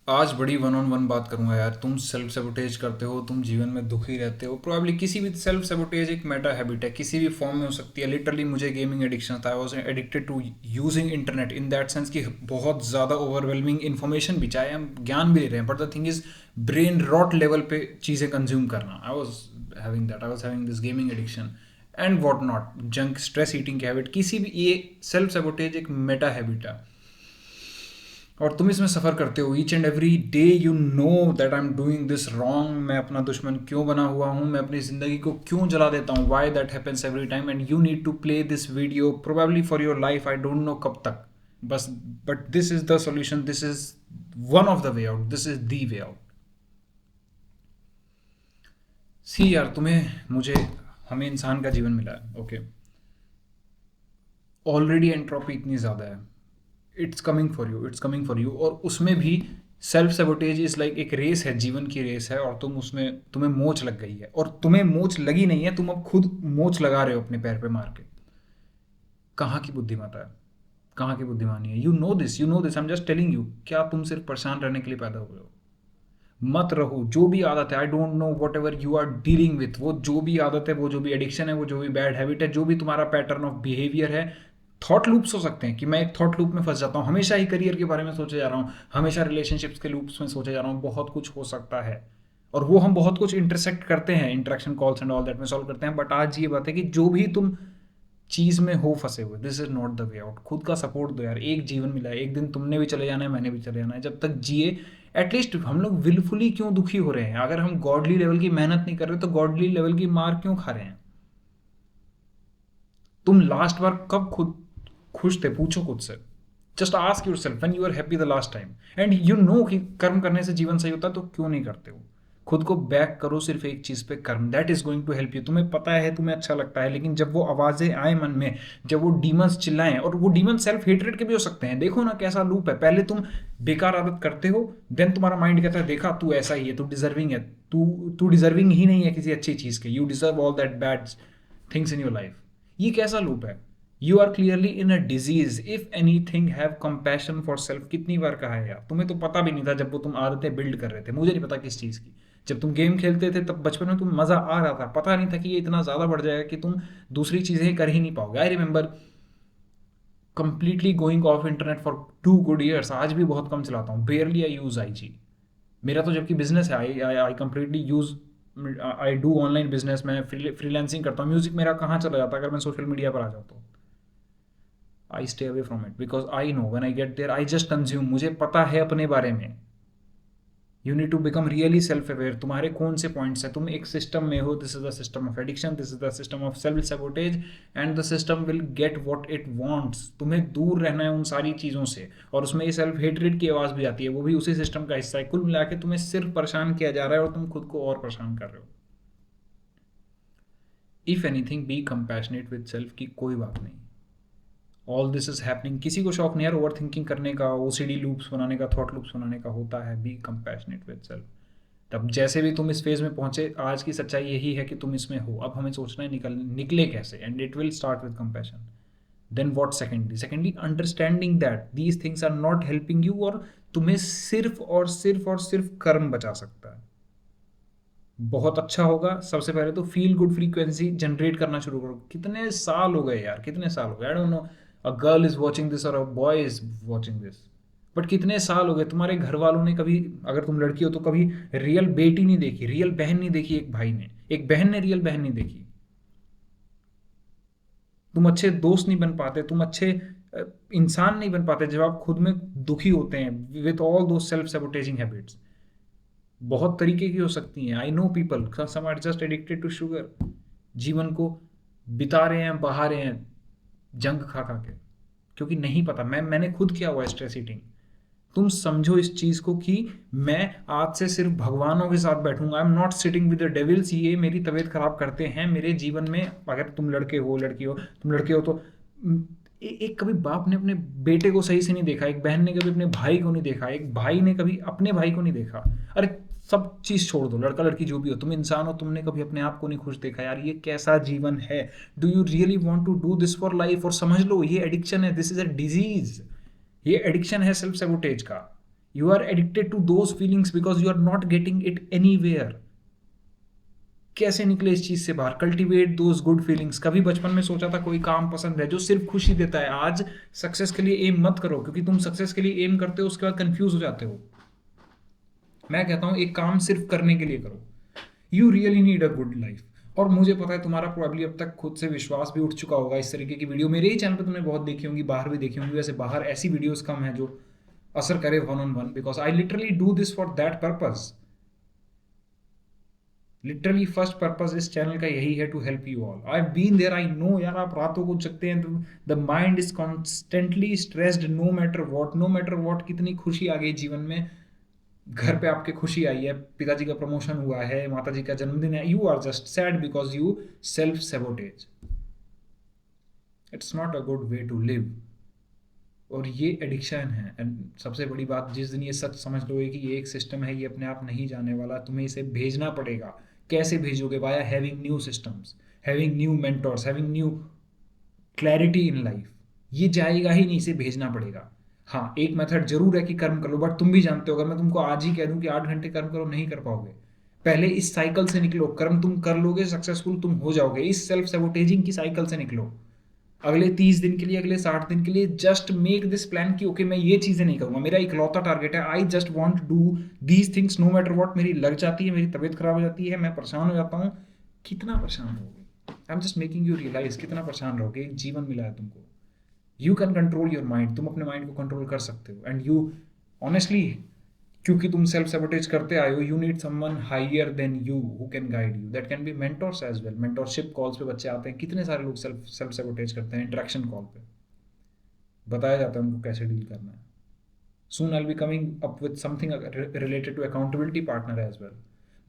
आज बड़ी one on one बात करूंगा यार। तुम सेल्फ सेबोटेज करते हो, तुम जीवन में दुखी रहते हो। प्रोबेबली किसी भी सेल्फ सेबोटेज एक मेटा हैबिट है, किसी भी फॉर्म में हो सकती है। लिटरली मुझे गेमिंग एडिक्शन था। I was addicted to using internet in that sense कि बहुत ज़्यादा ओवरवेलमिंग इन्फॉर्मेशन भी, चाहे हम ज्ञान भी ले रहे हैं, but the thing is brain rot level पे चीज़ें कंज्यूम करना। I was having this gaming addiction and what not, junk, stress eating की हैबिट, किसी भी, ये सेल्फ सेबोटेज एक मेटा हैबिट है और तुम इसमें सफ़र करते हो each and every day. You know that I am doing this wrong. मैं अपना दुश्मन क्यों बना हुआ हूँ, मैं अपनी ज़िंदगी को क्यों जला देता हूँ, why that happens every time, and you need to play this video probably for your life. I don't know कब तक, बस, but this is the solution, this is one of the way out, this is the way out. See यार, तुम्हें, मुझे, हमें इंसान का जीवन मिला है, ओके। ऑलरेडी एंट्रोपी इतनी ज़्यादा है, it's coming for you, it's coming for you. और उसमें भी सेल्फ सेबोटेज इज लाइक एक रेस है, जीवन की रेस है, और तुम उसमें, तुम्हें मोच लग गई है, और तुम्हें मोच लगी नहीं है, तुम अब खुद मोच लगा रहे हो अपने पैर पे मार के। कहाँ की बुद्धिमत्ता है, कहाँ की बुद्धिमानी है? You know this, you know this, I am just telling you. क्या तुम सिर्फ परेशान रहने के लिए पैदा हुए हो? मत रहो। जो भी आदत है, I don't know whatever you are dealing with, वो जो भी आदत है, वो जो भी एडिक्शन है, वो जो भी बैड हैबिट है, जो भी तुम्हारा पैटर्न ऑफ बिहेवियर है, थॉट लूप्स हो सकते हैं कि मैं एक थॉट लूप में फंस जाता हूँ, हमेशा ही करियर के बारे में सोचे जा रहा हूँ, हमेशा रिलेशनशिप्स के लूप्स में सोचे जा रहा हूँ, बहुत कुछ हो सकता है। और वो हम बहुत कुछ इंटरसेक्ट करते हैं, interaction calls and all that में सॉल्व करते हैं। बट आज ये बात है कि जो भी तुम चीज़ में हो फंसे हुए, this is not the way out. खुद का सपोर्ट दो यार। एक जीवन मिला है, एक दिन तुमने भी चले जाना है, मैंने भी चले जाना है। जब तक जिए, एटलीस्ट हम लोग विलफुली क्यों दुखी हो रहे हैं? अगर हम गॉडली लेवल की मेहनत नहीं कर रहे तो गॉडली लेवल की मार क्यों खा रहे हैं? तुम लास्ट बार कब खुद खुश थे? पूछो खुद से। Just ask yourself when you are happy the last time. And you know कि कर्म करने से जीवन सही होता है, तो क्यों नहीं करते हो? खुद को बैक करो सिर्फ एक चीज पे, कर्म। That is going to help you. तुम्हें पता है, तुम्हें अच्छा लगता है, लेकिन जब वो आवाजें आए मन में, जब वो डीमंस चिल्लाएं, और वो डीमंस सेल्फ हेट्रेड के भी हो सकते हैं। देखो ना कैसा लूप है। पहले तुम बेकार आदत करते हो, देन तुम्हारा माइंड कहता है देखा तू ऐसा ही है, तू डिजर्विंग है, तू डिजर्विंग ही नहीं है किसी अच्छी चीज के, you deserve all that bad things in your life. ये कैसा लूप है? You are clearly in a disease. If anything have compassion for self. कितनी बार कहा है यार? तुम्हें तो पता भी नहीं था जब वो तुम आदतें बिल्ड कर रहे थे, मुझे नहीं पता किस चीज़ की। जब तुम गेम खेलते थे तब बचपन में तुम मज़ा आ रहा था, पता नहीं था कि ये इतना ज़्यादा बढ़ जाएगा कि तुम दूसरी चीज़ें कर ही नहीं पाओगे। I remember completely going of internet for 2 good years. आज भी बहुत कम चलाता हूँ, बेयरली आई यूज़ आई जी। मेरा तो जबकि बिजनेस है, I I I completely use, I do online business, मैं फ्रीलांसिंग करता हूँ। म्यूजिक मेरा कहाँ चला जाता अगर मैं सोशल मीडिया पर आ जाता हूँ? I stay away from it because I know when I get there I just consume. मुझे पता है अपने बारे में। You need to become really self aware. तुम्हारे कौन से पॉइंट्स हैं? तुम एक सिस्टम में हो, this is the system of addiction, this is the system of self sabotage, and the system will get what it wants. तुम्हें दूर रहना है उन सारी चीज़ों से, और उसमें ये सेल्फ हेट्रेड की आवाज़ भी आती है, वो भी उसी सिस्टम का हिस्सा है। कुल मिला के तुम्हें सिर्फ परेशान किया जा रहा है और तुम खुद को और परेशान कर रहे हो। If anything, B compassionate with self की कोई बात नहीं। All this is happening. किसी को शौक नहीं यार ओवर थिंकिंग करने का, ओसीडी लूप्स बनाने का, थॉट लूप्स बनाने का? होता है। B compassionate with self. तब जैसे भी तुम इस फेज में पहुंचे, आज की सच्चाई यही है कि तुम इसमें हो। अब हमें सोचना है निकले कैसे, and it will start with compassion. Then what? Secondly understanding that these things are not helping you, और तुम्हें सिर्फ और सिर्फ और सिर्फ कर्म बचा सकता है। बहुत अच्छा होगा, सबसे पहले तो फील गुड फ्रीक्वेंसी जनरेट करना शुरू करो। कितने साल हो गए यार, कितने साल हो गए? I don't know a girl is watching this और a boy is watching this, but कितने साल हो गए तुम्हारे घर वालों ने कभी, अगर तुम लड़की हो तो कभी रियल बेटी नहीं देखी, रियल बहन नहीं देखी? एक भाई ने, एक बहन ने रियल बहन नहीं देखी? तुम अच्छे दोस्त नहीं बन पाते, तुम अच्छे इंसान नहीं बन पाते जब आप खुद में दुखी होते हैं with all those self sabotaging habits. बहुत तरीके की हो सकती हैं। I know people, some are just addicted to sugar. जीवन को बिता रहे हैं, बहा रहे हैं जंग खा खा के, क्योंकि नहीं पता। मैंने खुद किया हुआ है स्ट्रेस ईटिंग। तुम समझो इस चीज को कि मैं आज से सिर्फ भगवानों के साथ बैठूंगा। I am not sitting with the devils. ये मेरी तबीयत खराब करते हैं मेरे जीवन में। अगर तुम लड़के हो, लड़की हो, तुम लड़के हो तो एक कभी बाप ने अपने बेटे को सही से नहीं देखा, एक बहन ने कभी अपने भाई को नहीं देखा, एक भाई ने कभी अपने भाई को नहीं देखा। अरे सब चीज छोड़ दो, लड़का लड़की जो भी हो, तुम इंसान हो, तुमने कभी अपने आप को नहीं खुश देखा यार? ये कैसा जीवन है? Do you really want to do this for life? और समझ लो ये एडिक्शन है, दिस इज अ डिजीज। ये एडिक्शन है सेल्फ सेबोटेज का। You are addicted to those feelings because you are not getting it anywhere. कैसे निकले इस चीज से बाहर? Cultivate those good feelings. कभी बचपन में सोचा था कोई काम पसंद है जो सिर्फ खुशी देता है, आज सक्सेस के लिए एम मत करो, क्योंकि तुम सक्सेस के लिए एम करते हो उसके बाद कंफ्यूज हो जाते हो। मैं कहता हूं एक काम सिर्फ करने के लिए करो। You really need a good life. और मुझे पता है तुम्हारा प्रोबेबली अब तक खुद से विश्वास भी उठ चुका होगा। इस तरीके की वीडियो मेरे ही चैनल पे तुमने बहुत देखी होंगी, बाहर भी देखी होंगी। वैसे बाहर ऐसी वीडियोस कम है जो असर करे one on one, because I literally do this for that purpose. Literally first purpose इस चैनल का यही है, to help you all. I have been there, I know यार। आप रातों को जगते हैं तो the mind is constantly stressed, no matter what, no matter what. कितनी खुशी आ गई जीवन में, घर पे आपके खुशी आई है, पिताजी का प्रमोशन हुआ है, माताजी का जन्मदिन है, you are just sad because you self sabotage. It's not a good way to live. और ये एडिक्शन है। एंड सबसे बड़ी बात, जिस दिन ये सच समझ लोगे कि ये एक सिस्टम है, ये अपने आप नहीं जाने वाला, तुम्हें इसे भेजना पड़ेगा। कैसे भेजोगे? Via having new systems, having new mentors, having new clarity in life. ये जाएगा ही नहीं, इसे भेजना पड़ेगा। हाँ, एक मेथड जरूर है कि कर्म कर लो, बट तुम भी जानते हो, अगर मैं तुमको आज ही कह दूं कि 8 घंटे कर्म करो, नहीं कर पाओगे। पहले इस साइकिल से निकलो। कर्म तुम कर लोगे, सक्सेसफुल तुम हो जाओगे। इस सेल्फ सेबोटेजिंग की साइकिल से निकलो। अगले 30 दिन के लिए, अगले 60 दिन के लिए जस्ट मेक दिस प्लान कि ओके मैं ये चीजें नहीं करूंगा, मेरा इकलौता टारगेट है, I just want to do these things no matter what. मेरी लग जाती है, मेरी तबीयत खराब हो जाती है, मैं परेशान हो जाता हूँ। कितना परेशान रहोगे? I am just making you realise कितना परेशान रहोगे। एक जीवन मिला है तुमको। You can control your mind. तुम अपने माइंड को कंट्रोल कर सकते हो। एंड यू ऑनेस्टली, क्योंकि तुम सेल्फ सेबोटेज करते आए हो, you need someone higher than you who can guide you. That can be mentors as well. Mentorship calls पे बच्चे आते हैं, कितने सारे लोग सेल्फ सेबोटेज करते हैं। इंटरेक्शन कॉल पे बताया जाता है उनको कैसे डील करना है। Soon I'll be coming up with something related to accountability partner as well.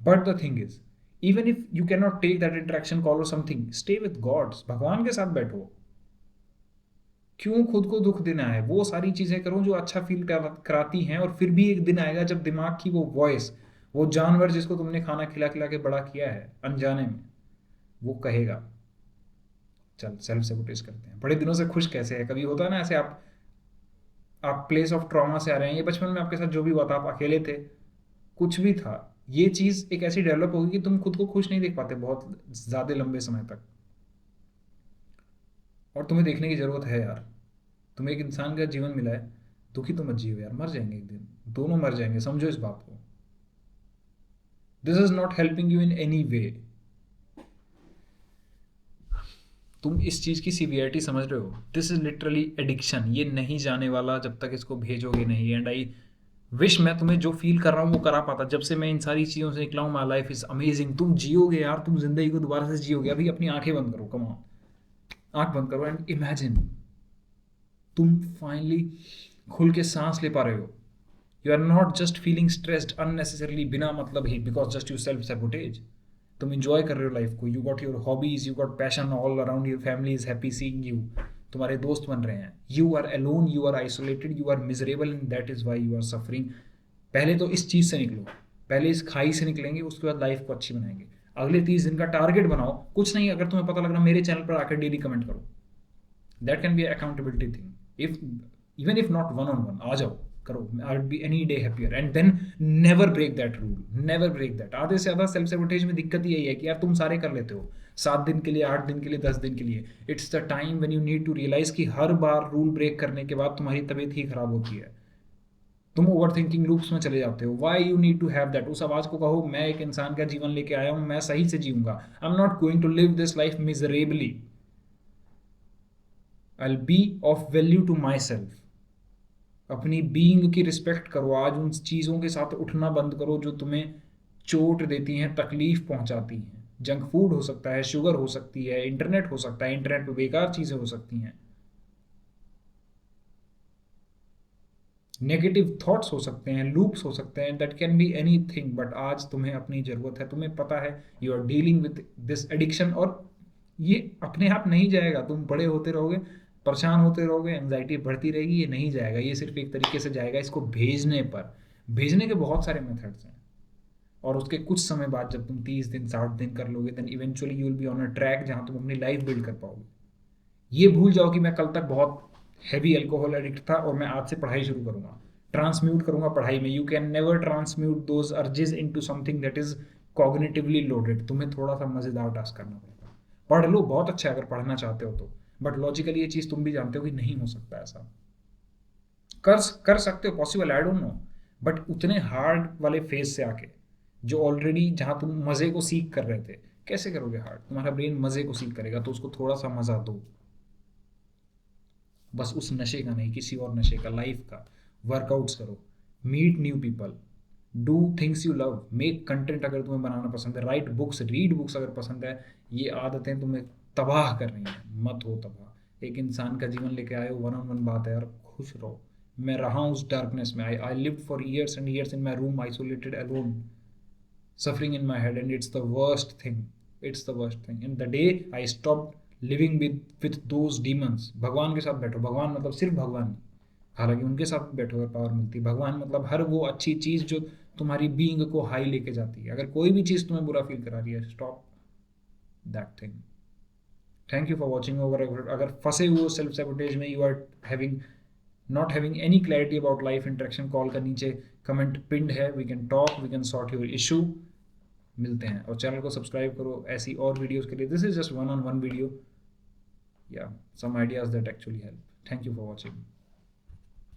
But the thing is, even if you cannot take that interaction call or something, stay with God. भगवान के साथ बैठो। क्यों खुद को दुख देना है? वो सारी चीजें करो जो अच्छा फील कराती हैं। और फिर भी एक दिन आएगा जब दिमाग की वो वॉइस, वो जानवर जिसको तुमने खाना खिला खिला के बड़ा किया है अनजाने में, वो कहेगा चल सेल्फ सेबोटेज करते हैं। बड़े दिनों से खुश कैसे है? कभी होता है ना ऐसे, आप प्लेस ऑफ ट्रॉमा से आ रहे हैं, ये बचपन में आपके साथ जो भी हुआ था, आप अकेले थे, कुछ भी था, ये चीज एक ऐसी डेवलप होगी कि तुम खुद को खुश नहीं देख पाते बहुत ज्यादा लंबे समय तक। और तुम्हें देखने की जरूरत है यार। तुम्हें एक इंसान का जीवन मिला है, दुखी तो मत जियो यार। मर जाएंगे एक दिन, दोनों मर जाएंगे, समझो इस बात को। This is not helping you in any way. तुम इस चीज की सीवियरिटी समझ रहे हो? This is literally addiction. ये नहीं जाने वाला जब तक इसको भेजोगे नहीं। एंड आई विश मैं तुम्हें जो फील कर रहा हूँ वो करा पाता। जब से मैं इन सारी चीज़ों से निकला हूँ, माई लाइफ इज अमेजिंग। तुम जियोगे यार, तुम जिंदगी को दोबारा से जियोगे। अभी अपनी आंखें बंद करो, कम ऑन, आंख बंद करो एंड इमेजिन तुम फाइनली खुल के सांस ले पा रहे हो। You are not just feeling stressed unnecessarily, बिना मतलब ही, because just you self sabotage. तुम इंजॉय कर रहे हो लाइफ को। You got your hobbies, you got passion all around, your family is happy seeing you. तुम्हारे दोस्त बन रहे हैं। You are alone, you are isolated, you are miserable and that is why you are suffering. पहले तो इस चीज़ से निकलो, पहले इस खाई से निकलेंगे, उसके बाद लाइफ को अच्छी बनाएंगे। अगले 30 दिन का टारगेट बनाओ। कुछ नहीं, अगर तुम्हें पता लग रहा, मेरे चैनल पर आकर डेली कमेंट करो। That can be accountability thing. If even if not one on one, आ जाओ, करो। I will be any day happier. And then never break that rule, never break that. आधे से ज़्यादा सेल्फ सेबोटेज में दिक्कत यही है कि यार तुम सारे कर लेते हो, 7 दिन के लिए, 8 दिन के लिए, 10 दिन के लिए। It's the time when you need to realise कि हर बार रूल ब्रेक करने के बाद तुम्हारी तबीयत ही खराब होती है। तुम ओवर थिंकिंग लूप्स में चले जाते हो। Why you need to have that? उस आवाज को कहो, मैं एक इंसान का जीवन लेके आया हूं, मैं सही से जीऊंगा। I am not going to live this life miserably. I will be of value to my self. अपनी बीइंग की रिस्पेक्ट करो। आज उन चीज़ों के साथ उठना बंद करो जो तुम्हें चोट देती हैं, तकलीफ पहुंचाती हैं। जंक फूड हो सकता है, शुगर हो सकती है, इंटरनेट हो सकता है, इंटरनेट पर बेकार चीज़ें हो सकती हैं, नेगेटिव थॉट्स हो सकते हैं, लूप्स हो सकते हैं, that can be anything. But आज तुम्हें अपनी ज़रूरत है। तुम्हें पता है you are dealing with this addiction, और ये अपने आप नहीं जाएगा। तुम बड़े होते रहोगे, परेशान होते रहोगे, एंजाइटी बढ़ती रहेगी, ये नहीं जाएगा। ये सिर्फ एक तरीके से जाएगा इसको भेजने पर। भेजने के बहुत सारे मेथड्स हैं। और उसके कुछ समय बाद जब तुम 30 दिन 60 दिन कर लोगे, then eventually you will be on a track जहाँ तुम अपनी लाइफ बिल्ड कर पाओगे। ये भूल जाओ कि मैं कल तक बहुत हैवी अल्कोहल एडिक्ट था और मैं आज से पढ़ाई शुरू करूंगा। ट्रांसम्यूट करूंगा पढ़ाई में। You can never transmute those urges into something that is cognitively loaded. तुम्हें थोड़ा सा मजेदार टास्क करना पड़ेगा। पढ़ लो, बहुत अच्छा है अगर पढ़ना चाहते हो तो, बट लॉजिकली ये चीज तुम भी जानते हो कि नहीं हो सकता ऐसा। कर कर सकते हो, possible, I don't no, but उतने हार्ड वाले फेज से आके, जो ऑलरेडी जहां तुम मजे को सीख कर रहे थे, कैसे करोगे हार्ड? तुम्हारा ब्रेन मजे को सीख करेगा, तो उसको थोड़ा सा मजा दो, बस उस नशे का नहीं, किसी और नशे का, लाइफ का। वर्कआउट्स करो, meet new people, do things you love, make content अगर तुम्हें बनाना पसंद है, राइट बुक्स, रीड बुक्स अगर पसंद है। ये आदतें तुम्हें तबाह कर रही हैं, मत हो तबाह। एक इंसान का जीवन लेके आए हो, वन ऑन वन बात है यार, खुश रहो। मैं रहा हूँ उस डार्कनेस में, I lived for years and years in my room, isolated alone, suffering in my head, and it's the worst thing. It's the worst thing. And the day I stopped living with those demons, भगवान के साथ बैठो, भगवान मतलब सिर्फ भगवान नहीं, हालांकि उनके साथ भी बैठो अगर पावर मिलती है। भगवान मतलब हर वो अच्छी चीज़ जो तुम्हारी बीइंग को हाई लेके जाती है। अगर कोई भी चीज़ तुम्हें बुरा फील करा रही है, stop that thing. Thank you for watching. अगर फंसे हुए सेल्फ सेबोटेज में, you are having not having any clarity about life interaction, call का नीचे कमेंट पिंड है, we can talk, we can sort your issue. मिलते हैं, और चैनल को सब्सक्राइब करो ऐसी और वीडियोस के लिए। This is just one on one video, या some ideas that actually help. Thank you for watching.